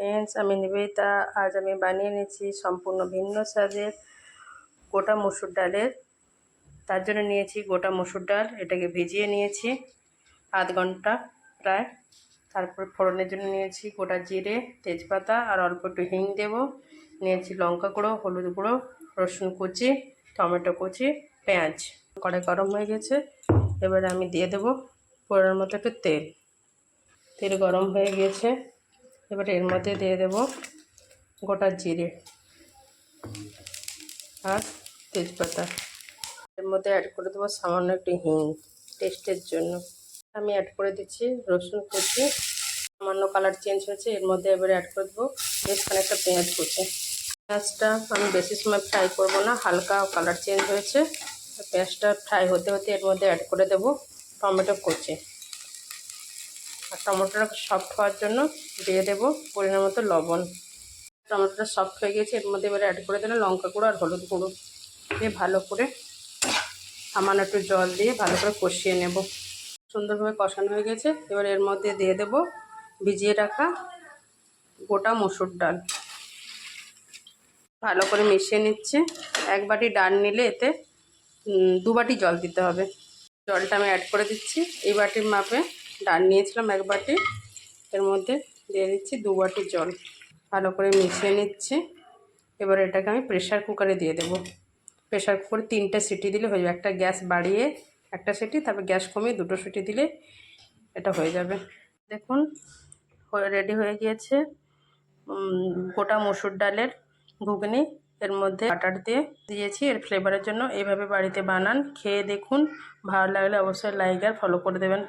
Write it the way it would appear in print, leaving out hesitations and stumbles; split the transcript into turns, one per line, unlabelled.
Friends, আমি নিবেদিতা। আজ আমি বানিয়ে নিয়েছি সম্পূর্ণ ভিন্ন স্বাদের গোটা মসুর ডালের। তার জন্য নিয়েছি গোটা মসুর ডাল, এটাকে ভিজিয়ে নিয়েছি আধ ঘন্টা প্রায়। তারপর ফোড়নের জন্য নিয়েছি গোটা জিরে, তেজপাতা আর অল্প একটু হিং দেবো। নিয়েছি লঙ্কা গুঁড়ো, হলুদ গুঁড়ো, রসুন কুচি, টমেটো কুচি, পেঁয়াজ। কড়াই গরম হয়ে গেছে, এবারে আমি দিয়ে দেবো পরিমাণ মতো একটু তেল। তেল গরম হয়ে গিয়েছে, এবারে এর মধ্যে দিয়ে দেব গোটা জিরে আর তেজপাতা। এর মধ্যে অ্যাড করে দেবো সামান্য একটু হিং টেস্টের জন্য। আমি অ্যাড করে দিচ্ছি রসুন কুচি। সামান্য কালার চেঞ্জ হয়েছে, এর মধ্যে এবারে অ্যাড করে দেবো বেশ খানিকটা পেঁয়াজ কুচি। পেঁয়াজটা আমি বেশি সময় ফ্রাই করব না, হালকা কালার চেঞ্জ হয়েছে। পেঁয়াজটা ফ্রাই হতে হতে এর মধ্যে অ্যাড করে দেবো টমেটো কুচি। আর টমেটোটা সফট হওয়ার জন্য দিয়ে দেবো পরিমাণ মতো লবণ। টমেটোটা সফট হয়ে গেছে, এর মধ্যে এবারে অ্যাড করে দিলাম লঙ্কা গুঁড়ো আর হলুদ গুঁড়ো দিয়ে ভালো করে সামান্য একটু জল দিয়ে ভালো করে কষিয়ে নেব। সুন্দরভাবে কষানো হয়ে গেছে, এবার এর মধ্যে দিয়ে দেব ভিজিয়ে রাখা গোটা মসুর ডাল। ভালো করে মিশিয়ে নিচ্ছে। এক বাটি ডাল নিলে এতে 2 বাটি জল দিতে হবে। জলটা আমি অ্যাড করে দিচ্ছি। এই বাটির মাপে ডাল নিয়েছিলাম 1 বাটি, এর মধ্যে দিয়ে দিচ্ছি 2 বাটি জল। ভালো করে মিশিয়ে নিচ্ছি। এবার এটাকে আমি প্রেশার কুকারে দিয়ে দেব। প্রেশার কুকারে 3টে সিটি দিলে হয়ে যাবে। একটা গ্যাস বাড়িয়ে একটা সিটি, তারপর গ্যাস কমিয়ে 2টো সিটি দিলে এটা হয়ে যাবে। দেখুন রেডি হয়ে গিয়েছে গোটা মসুর ডালের ঘুগনি। এর মধ্যে বাটার দিয়ে দিয়েছি এর ফ্লেভারের জন্য। এইভাবে বাড়িতে বানান, খেয়ে দেখুন। ভালো লাগলে অবশ্যই লাইক আর ফলো করে দেবেন।